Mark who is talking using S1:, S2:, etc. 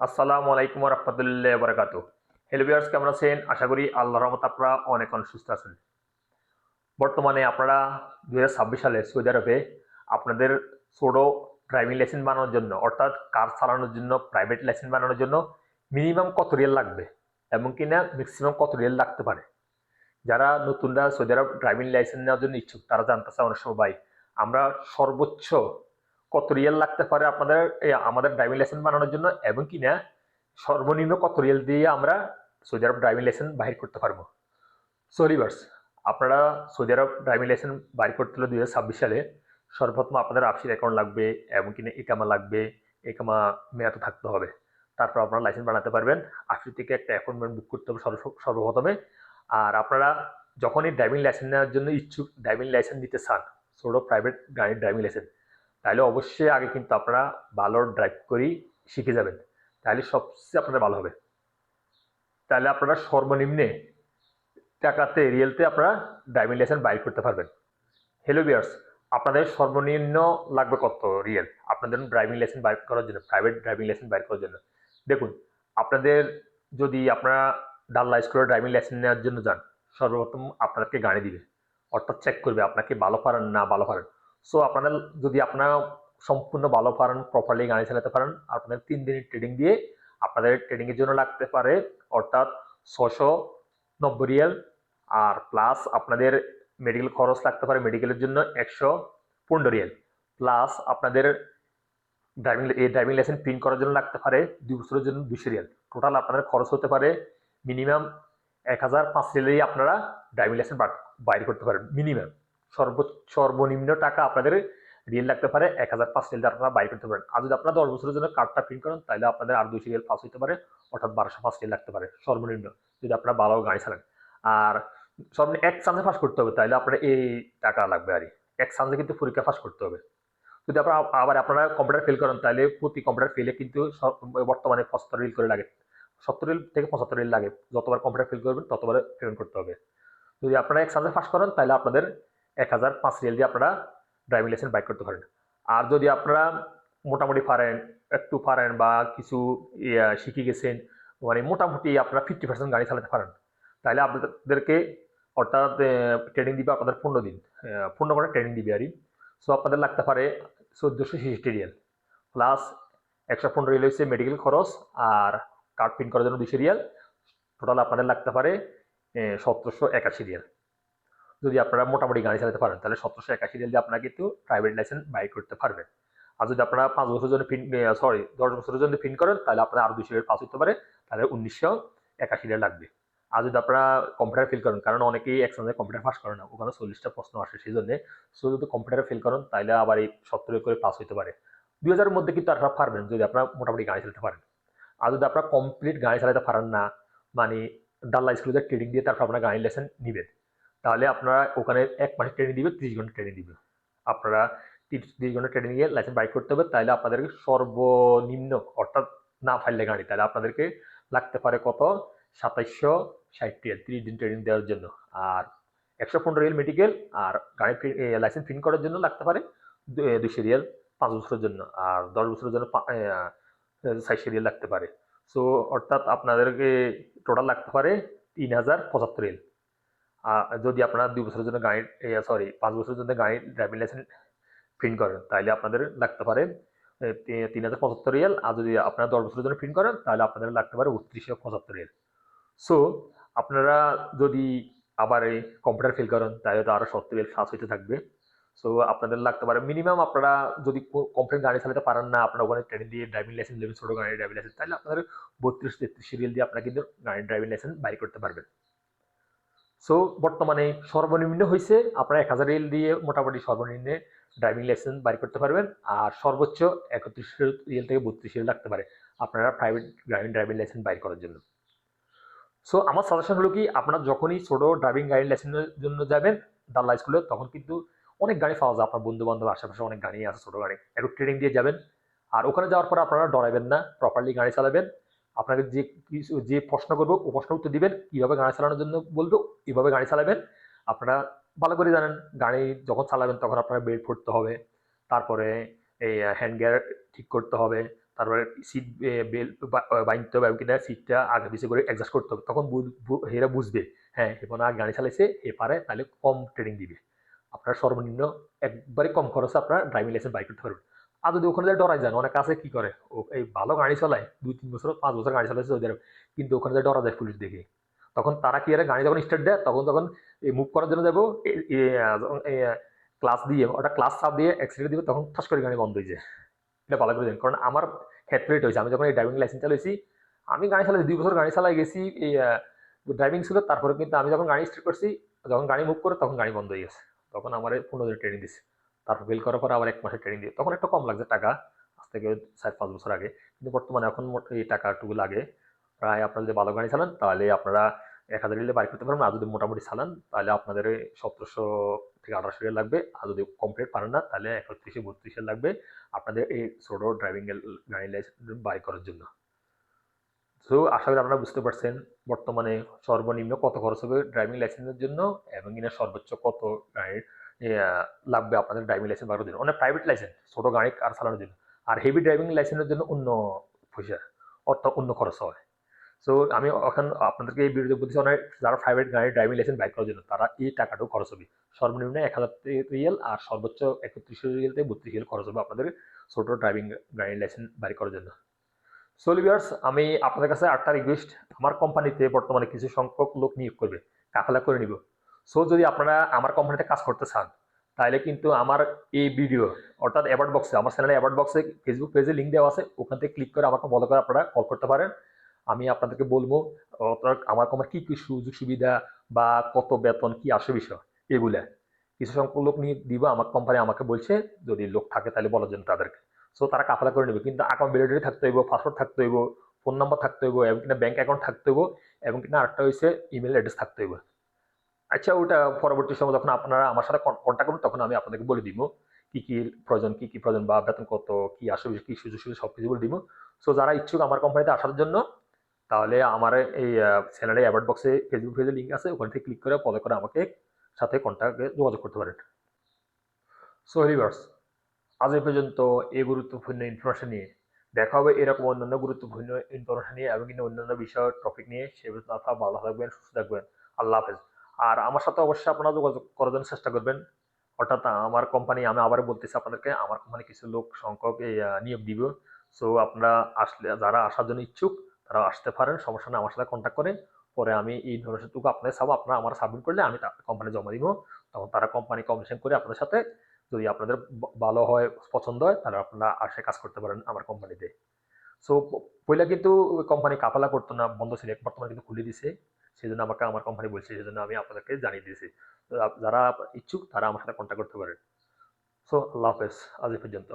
S1: আসসালামু আলাইকুম রহমতুল্লাহ বরকাত। হ্যালো ভিউয়ার্স, কেমন আছেন? আশা করি আল্লাহর রহমতে আপনারা অনেক অনেক সুস্থ আছেন। বর্তমানে আপনারা 2026 সালে সৌদি আরবে আপনাদের ছোট ড্রাইভিং লাইসেন্স বানানোর জন্য, অর্থাৎ কার চালানোর জন্য প্রাইভেট লাইসেন্স বানানোর জন্য মিনিমাম কত রিয়াল লাগবে এবং কিনা ম্যাক্সিমাম কত রিয়াল লাগতে পারে। যারা নতুনরা সৌদি আরব ড্রাইভিং লাইসেন্স নেওয়ার জন্য ইচ্ছুক তারা জানতে চায় অনেক সময়, ভাই আমরা সর্বোচ্চ কত রিয়াল লাগতে পারে আপনাদের আমাদের ড্রাইভিং লাইসেন্স বানানোর জন্য, এবং কিনা সর্বনিম্ন কত রিয়াল দিয়ে আমরা সৌদি আরব ড্রাইভিং লাইসেন্স বাহির করতে পারবো। সো রিভার্স, আপনারা সৌদি আরব ড্রাইভিং লাইসেন্স বাহির করতে হলে 2026 সালে সর্বপ্রথম আপনাদের আফসির অ্যাকাউন্ট লাগবে এবং কিনা ইকামা লাগবে। ইকামা মেয়াদ থাকতে হবে, তারপর আপনারা লাইসেন্স বানাতে পারবেন। আফসির থেকে একটা অ্যাপয়েন্টমেন্ট বুক করতে হবে সর্বপ্রথমে। আর আপনারা যখনই ড্রাইভিং লাইসেন্স নেওয়ার জন্য ইচ্ছুক, ড্রাইভিং লাইসেন্স নিতে চান, ছোট প্রাইভেট গাড়ির ড্রাইভিং লাইসেন্স, তাহলে অবশ্যই আগে কিন্তু আপনারা ভালো ড্রাইভ করেই শিখে যাবেন, তাহলে সবচেয়ে আপনাদের ভালো হবে। তাহলে আপনারা সর্বনিম্নে টাকাতে রিয়েলতে আপনারা ড্রাইভিং লাইসেন্স বাইর করতে পারবেন। হ্যালো ভিউয়ার্স, আপনাদের সর্বনিম্ন লাগবে কত রিয়েল আপনাদের ড্রাইভিং লাইসেন্স বাইর করার জন্য, প্রাইভেট ড্রাইভিং লাইসেন্স বাইর করার জন্য? দেখুন, আপনাদের যদি আপনারা ডাল্লা স্কুলের ড্রাইভিং লাইসেন্স নেওয়ার জন্য যান, সর্বপ্রথম আপনাদেরকে গাড়ি দিবে, অর্থাৎ চেক করবে আপনাকে ভালো পারেন না ভালো পারেন। সো আপনাদের যদি আপনারা সম্পূর্ণ ভালো পারেন, প্রপারলি গাড়ি চালাতে পারেন, আপনাদের 3 দিনের ট্রেনিং দিয়ে আপনাদের ট্রেনিংয়ের জন্য লাগতে পারে অর্থাৎ 690 রিয়াল। আর প্লাস আপনাদের মেডিকেল খরচ লাগতে পারে, মেডিকেলের জন্য 115 রিয়াল। প্লাস আপনাদের ড্রাইভিং লাইসেন্স প্রিন্ট করার জন্য লাগতে পারে 2 বছরের জন্য 200 রিয়াল। টোটাল আপনাদের খরচ হতে পারে মিনিমাম 1005 রিয়ালেই আপনারা ড্রাইভিং লাইসেন্স বাইর করতে পারেন। মিনিমাম সর্বনিম্ন টাকা আপনাদের রিয়েল লাগতে পারে 1005 রিয়াল আপনারা বাইর করতে পারেন। আর যদি আপনারা 10 বছরের জন্য কার্ডটা প্রিন্ট করেন, তাহলে আপনাদের আর 200 রিয়াল পাস হতে পারে, অর্থাৎ 1205 রিয়াল লাগতে পারে সর্বনিম্ন, যদি আপনারা ভালো গাড়ি চালান। আর সর্বনিম্ন এক চান্সে পাস করতে হবে, তাহলে আপনার এই টাকা লাগবে। আর এক চান্সে কিন্তু পরীক্ষা পাস করতে হবে। যদি আপনারা কম্পিউটার ফেল করেন, তাহলে প্রতি কম্পিউটার ফেলে কিন্তু বর্তমানে 75 রিল করে লাগে, 70 রিল থেকে 75 রিল লাগে। যতবার কম্পিউটার ফেল করবেন ততবার পেমেন্ট করতে হবে। যদি আপনারা এক চান্সে পাস করেন, তাহলে আপনাদের 1005 রিয়াল দিয়ে আপনারা ড্রাইভিং লাইসেন্স বাইক করতে পারেন। আর যদি আপনারা মোটামুটি পারেন, একটু পারেন বা কিছু শিখে গেছেন, মানে মোটামুটি আপনারা 50% গাড়ি চালাতে পারেন, তাহলে আপনাদেরকে অর্থাৎ ট্রেনিং দিবে আপনাদের 15 দিন, 15 ঘন্টা ট্রেনিং দিবে আর। সো আপনাদের লাগতে পারে 1460 রিয়াল, প্লাস 115 রিয়াল হচ্ছে মেডিকেল খরচ, আর কার্ড প্রিন্ট করার জন্য 200 রিয়াল। টোটাল আপনাদের লাগতে পারে 1781 রিয়াল। যদি আপনারা মোটামুটি গাড়ি চালাতে পারেন, তাহলে 1781 রিয়াল দিয়ে আপনারা কিন্তু প্রাইভেট লাইসেন্স বাই করতে পারবেন। আর যদি আপনারা 5 বছরের জন্য সরি 10 বছরের জন্য প্রিন্ট করেন, তাহলে আপনারা আরো 200 রিয়াল পাস হতে পারে, তাহলে 1981 রিয়াল লাগবে। আর যদি আপনারা কম্পিউটার ফেল করেন, কারণ অনেকেই একসঙ্গে কম্পিউটার পাস করে না, ওখানে 40টা প্রশ্ন আসে, সেই জন্য সো যদি কম্পিউটারে ফেল করেন, তাহলে আবার এই 70 করে পাস হতে পারে। 2000-এর মধ্যে কিন্তু আপনারা পারবেন যদি আপনারা মোটামুটি গাড়ি চালাতে পারেন। আর যদি আপনারা কমপ্লিট গাড়ি চালাতে পারেন না, মানে ডাল্লা স্কুলে ট্রেনিং দিয়ে তারপর আপনারা গাড়ি লাইসেন্স নিবেন, তাহলে আপনারা ওখানে 1 মাসের ট্রেনিং দিবে, 30 ঘন্টা ট্রেনিং দিবে। আপনারা 30 ঘন্টা ট্রেনিং নিয়ে লাইসেন্স বাইক করতে হবে, তাহলে আপনাদেরকে সর্বনিম্ন অর্থাৎ না ফাইলে গাড়ি, তাহলে আপনাদেরকে লাগতে পারে কত, 2760 রিয়াল 30 দিন ট্রেনিং দেওয়ার জন্য। আর 115 রিয়াল মেডিকেল, আর গাড়ি লাইসেন্স প্রিন্ট করার জন্য লাগতে পারে 200 রিয়াল 5 বছরের জন্য, আর 10 বছরের জন্য 400 রিয়াল লাগতে পারে। সো অর্থাৎ আপনাদেরকে টোটাল লাগতে পারে 3075 রিয়াল। যদি আপনারা 2 বছরের জন্য গাড়ি সরি 5 বছরের জন্য গাড়ি ড্রাইভিং লাইসেন্স প্রিন্ট করেন, তাহলে আপনাদের লাগতে পারে 3075 রিয়াল। আর যদি আপনারা 10 বছরের জন্য প্রিন্ট করেন, তাহলে আপনাদের লাগতে পারে 3275 রিয়াল। সো আপনারা যদি আবার এই কম্পিউটার ফেল করেন, তাহলে তো আরো 70 রিয়াল পাস হইতে থাকবে। সো আপনাদের লাগতে পারে মিনিমাম, আপনারা যদি কমপ্লিট গাড়ি চালাতে পারেন না, আপনারা ওখানে ট্রেনিং দিয়ে ড্রাইভিং লাইসেন্স নেবেন, ছোট গাড়ির ড্রাইভিং লাইসেন্স, তাহলে আপনাদের 32-33 রিয়াল দিয়ে আপনারা কিন্তু গাড়ির ড্রাইভিং লাইসেন্স বাইর করতে পারবেন। সো বর্তমানে সর্বনিম্ন হয়েছে আপনারা 1000 রিয়াল দিয়ে মোটামুটি সর্বনিম্নে ড্রাইভিং লাইসেন্স বাইর করতে পারবেন। আর সর্বোচ্চ 31 রিয়াল থেকে 32 রিয়াল লাগতে পারে আপনারা প্রাইভেট ড্রাইভিং লাইসেন্স বাইর করার জন্য। সো আমার সাজেশন হলো কি, আপনারা যখনই ছোট ড্রাইভিং গাড়ি লাইসেন্সের জন্য যাবেন দাল্লা স্কুলে, তখন কিন্তু অনেক গাড়ি পাওয়া যায়, আপনার বন্ধু বান্ধব আশেপাশে অনেক গাড়ি আছে ছোট গাড়ি, একটু ট্রেনিং দিয়ে যাবেন। আর ওখানে যাওয়ার পর আপনারা ডরাইবেন না, প্রপারলি গাড়ি চালাবেন। আপনাকে যে প্রশ্ন করবো ও প্রশ্ন উত্তর দিবেন, কিভাবে গাড়ি চালানোর জন্য বলবো এইভাবে গাড়ি চালাবেন। আপনারা ভালো করে জানেন, গাড়ি যখন চালাবেন তখন আপনার বেল্ট পরতে হবে, তারপরে এই হ্যান্ড গিয়ার ঠিক করতে হবে, তারপরে সিট বেল্ট বাইনতে হবে, এবং কিনা সিটটা আগে পিছিয়ে করে অ্যাডজাস্ট করতে হবে। তখন হেরা বুঝবে হ্যাঁ হেপনা গাড়ি চালাইছে, হে পারে, তাহলে কম ট্রেনিং দিবে। আপনার সর্বনিম্ন একবারে কম খরচে আপনার ড্রাইভিং লাইসেন্স বাই করতে পারবেন। আর যদি ওখানে ডরাই যান, অনেক আছে কি করে, ও এই ভালো গাড়ি চালায় 2-3 বছর 5 বছর গাড়ি চালাইছে সৌদি আরব, কিন্তু ওখানে যে ডরা যায় পুলিশ দেখে। তখন তারা কি করে, গাড়ি যখন স্টার্ট দেয় তখন তখন মুভ করার জন্য যাবো, ক্লাস দিয়ে ওটা ক্লাস চাপ দিয়ে অ্যাক্সিডেন্ট দিবে, তখন ঠাস করে গাড়ি বন্ধ হয়ে যায়। এটা ভালো করে জানি, কারণ আমার ক্ষেত্রে এটা হয়েছে। আমি যখন এই ড্রাইভিং লাইসেন্স চালাইছি, আমি গাড়ি চালাই 2 বছর গাড়ি চালাই গেছি, এই ড্রাইভিং ছিল, তারপরে কিন্তু আমি যখন গাড়ি স্টার্ট করছি, যখন গাড়ি মুভ করে তখন গাড়ি বন্ধ হয়ে গেছে। তখন আমার 15 দিন ট্রেনিং দিচ্ছে, তারপর ফেল করার পর আবার 1 মাসের ট্রেনিং দিয়ে, তখন একটু কম লাগছে টাকা, আজ থেকে 4-5 বছর আগে। কিন্তু বর্তমানে এখন এই টাকাটুকু লাগে। প্রায় আপনারা যদি ভালো গাড়ি চালান তাহলে আপনারা 1000 রিলে বাই করতে পারবেন, আর যদি মোটামুটি চালান তাহলে আপনাদের 1700 থেকে 1800 রিয়াল লাগবে, আর যদি কমপ্লিট পারেন না তাহলে 31-32 লাগবে আপনাদের এই ছোট ড্রাইভিং গাড়ি লাইসেন্স বাই করার জন্য। সো আশা করি আপনারা বুঝতে পারছেন বর্তমানে সর্বনিম্ন কত খরচ হবে ড্রাইভিং লাইসেন্সের জন্য, এবং কিনা সর্বোচ্চ কত গাড়ির লাগবে আপনাদের ড্রাইভিং লাইসেন্স বাড়ানোর জন্য। অনেক প্রাইভেট লাইসেন্স ছোট গাড়ি আর চালানোর জন্য, আর হেভি ড্রাইভিং লাইসেন্সের জন্য অন্য পয়সা, অর্থাৎ অন্য খরচ হয়। সো আমি এখন আপনাদেরকে এই ভিডিওতে বলতেছি, অনেক যারা প্রাইভেট গাড়ির ড্রাইভিং লাইসেন্স বাইক করার জন্য তারা এই টাকাটাও খরচ হবে। সর্বনিম্ন 1000 রিয়াল আর সর্বোচ্চ 31 রিয়াল থেকে 32 রিয়াল খরচ হবে আপনাদের ছোট ড্রাইভিং গাড়ির লাইসেন্স বাইক করার জন্য। সো ভিউয়ার্স, আমি আপনাদের কাছে একটা রিকোয়েস্ট, আমার কোম্পানিতে বর্তমানে কিছু সংখ্যক লোক নিয়োগ করবে, কাফেলা করে নিব। সো যদি আপনারা আমার কোম্পানিতে কাজ করতে চান তাহলে কিন্তু আমার এই ভিডিও অর্থাৎ অ্যাবাউট বক্সে, আমার চ্যানেলে অ্যাবাউট বক্সে ফেসবুক পেজে লিঙ্ক দেওয়া আছে, ওখান থেকে ক্লিক করে আমাকে ফলো করে আপনারা কল করতে পারেন। আমি আপনাদেরকে বলবো আমার কোম্পানি কি কি সুযোগ সুবিধা বা কত বেতন কি আসে বিষয়, এগুলা কিছু সংখ্যক লোক নিয়ে দিব। আমার কোম্পানি আমাকে বলছে যদি লোক থাকে তাহলে বলার জন্য তাদেরকে। সো তারা কাফেলা করে নেবে, কিন্তু অ্যাকাউন্ট ভ্যালিডিটি থাকতে হইব, পাসওয়ার্ড থাকতে হইব, ফোন নাম্বার থাকতে হইব, এবং কিনা ব্যাংক অ্যাকাউন্ট থাকতে হইব, এবং কিনা আরেকটা হচ্ছে ইমেল অ্যাড্রেস থাকতে হইব। আচ্ছা, ওটা পরবর্তী সময় যখন আপনারা আমার সাথে কন্ট্যাক্ট করবেন তখন আমি আপনাদেরকে বলে দিব কি কি প্রয়োজন, কি কি প্রয়োজন বা বেতন কত, কি আসবে, কি সুযোগ সুবিধা সবকিছু বলে দিব। সো যারা ইচ্ছুক আমার কোম্পানিতে আসার জন্য, তাহলে আমার এই চ্যানেলে অ্যাবাউট বক্সে ফেসবুক পেজে লিঙ্ক আছে, ওখান থেকে ক্লিক করে ফলো করে আমাকে সাথে কন্ট্যাক্টে যোগাযোগ করতে পারেন। সো ভিউয়ার্স, আজ এই পর্যন্ত এই গুরুত্বপূর্ণ ইনফরমেশন নিয়ে। দেখা হবে এরকম অন্যান্য গুরুত্বপূর্ণ ইনফরমেশন নিয়ে, এবং অন্যান্য বিষয় টপিক নিয়ে। সে পর্যন্ত আপনারা ভালো থাকবেন, সুস্থ থাকবেন। আল্লাহ হাফেজ। আর আমার সাথে অবশ্যই আপনারা যোগাযোগ করার জন্য চেষ্টা করবেন। অর্থাৎ আমার কোম্পানি, আমি আবার বলতেছি আপনাদেরকে, আমার কোম্পানি কিছু লোক সংখ্যক নিয়োগ দিব। সো আপনারা আসলে, যারা আসার জন্য ইচ্ছুক তারা আসতে পারেন, সমস্যা নেই, আমার সাথে কন্ট্যাক্ট করে। পরে আমি এই ইনফরমেশনটুকু আপনাদের সব আপনারা আমার সাবমিট করলে আমি কোম্পানি জমা দিব। তখন তারা কোম্পানি কমিশন করে আপনাদের সাথে, যদি আপনাদের ভালো হয়, পছন্দ হয়, তাহলে আপনারা আসে কাজ করতে পারেন আমার কোম্পানিতে। সো পয়লা কিন্তু কোম্পানি কাফালা করতো না, বন্ধ ছিল, বর্তমানে কিন্তু খুলে দিছে। সেই জন্য আমাকে আমার কোম্পানি বলছে, সেই জন্য আমি আপনাদেরকে জানিয়ে দিয়েছি। তো যারা ইচ্ছুক তারা আমার সাথে কন্ট্যাক্ট করতে পারেন। সো আল্লাহ হাফেজ, আজ এই পর্যন্ত।